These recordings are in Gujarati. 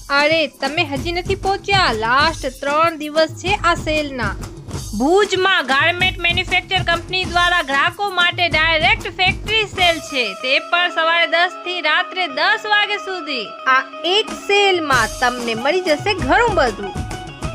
અરે તમે હજી નથી પહોંચ્યા, લાસ્ટ 3 દિવસ છે આ સેલના। ભુજમાં ગાર્મેન્ટ મેન્યુફેક્ચર કંપની દ્વારા ગ્રાહકો માટે ડાયરેક્ટ ફેક્ટરી સેલ છે, તે પણ સવારે 10 થી રાત્રે 10 વાગે સુધી। આ એક સેલમાં તમને મળી જશે ઘણું બધું।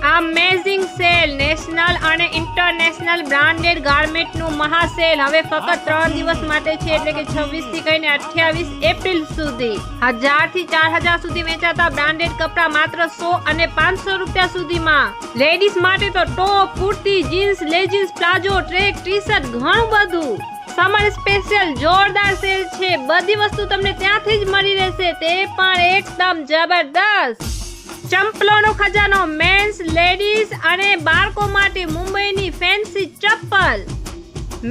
આ અમેઝિંગ સેલ નેશનલ અને ઇન્ટરનેશનલ બ્રાન્ડેડ ગાર્મેન્ટનું મહાસેલ હવે ફક્ત 3 દિવસ માટે છે, એટલે કે 26 થી કઈને 28 એપ્રિલ સુધી। 1000 થી 4000 સુધી વેચાતા બ્રાન્ડેડ કપડા માત્ર 100 અને 500 રૂપિયા સુધીમાં। લેડીઝ માટે તો top, kurti, jeans, leggings, palazzo, track, T shirt ઘણું બધું। સમર સ્પેશિયલ જોરદાર સેલ છે, બધી વસ્તુ તમને ત્યાંથી જ મળી રહેશે, તે પણ એકદમ જબરદસ્ત। ચંપલોનો ખજાનો, મેન્સ, લેડીઝ અને બાળકો માટે મુંબઈની ફેન્સી ચપ્પલ।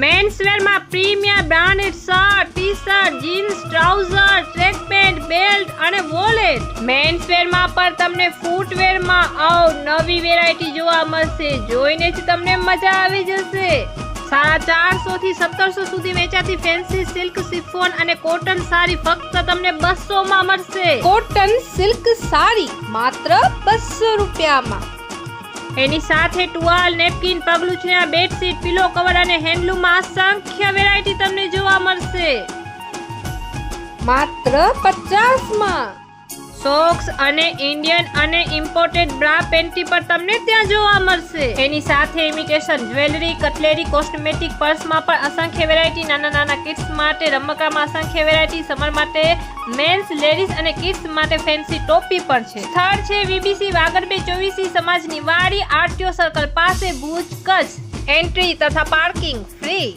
મેન્સવેરમાં premier branded shirt, T shirt, jeans, trouser, track pant, belt અને વોલેટ। મેન્સવેરમાં પણ તમને ફૂટવેરમાં નવી વેરાયટી જોવા મળશે, જોઈને જ તમને મજા આવી જશે। 450 થી 1700 સુધી વેચાતી ફેન્સી સિલ્ક, શિફોન અને કોટન સાડી ફક્ત તમને 200 માં મળશે। કોટન સિલ્ક સાડી માત્ર 200 રૂપિયામાં। એની સાથે ટુવાલ, નેપકિન, પગલુછણિયા, બેડશીટ, પિલો કવર અને હેન્ડલૂમમાં અસંખ્ય વેરાયટી તમને જોવા મળશે માત્ર 50 માં। સોક્સ અને ઇન્ડિયન અને ઇમ્પોર્ટેડ બ્રા પેન્ટી પર તમને ત્યાં જોવા મળશે। એની સાથે ઇમિટેશન જ્વેલરી, કટલેરી, કોસ્મેટિક, પર્સમાં પણ અસંખ્ય વેરાયટી, નાના કિડ્સ માટે રમકડામાં અસંખ્ય વેરાયટી, સમર માટે મેન્સ, લેડીઝ અને કિડ્સ માટે ફેન્સી ટોપી પણ છે। સ્થળ છે વીબીસી વાગડ 224 સમાજની વાડી, આરટીઓ સર્કલ પાસે, ભુજ, કચ્છ। એન્ટ્રી તથા પાર્કિંગ ફ્રી।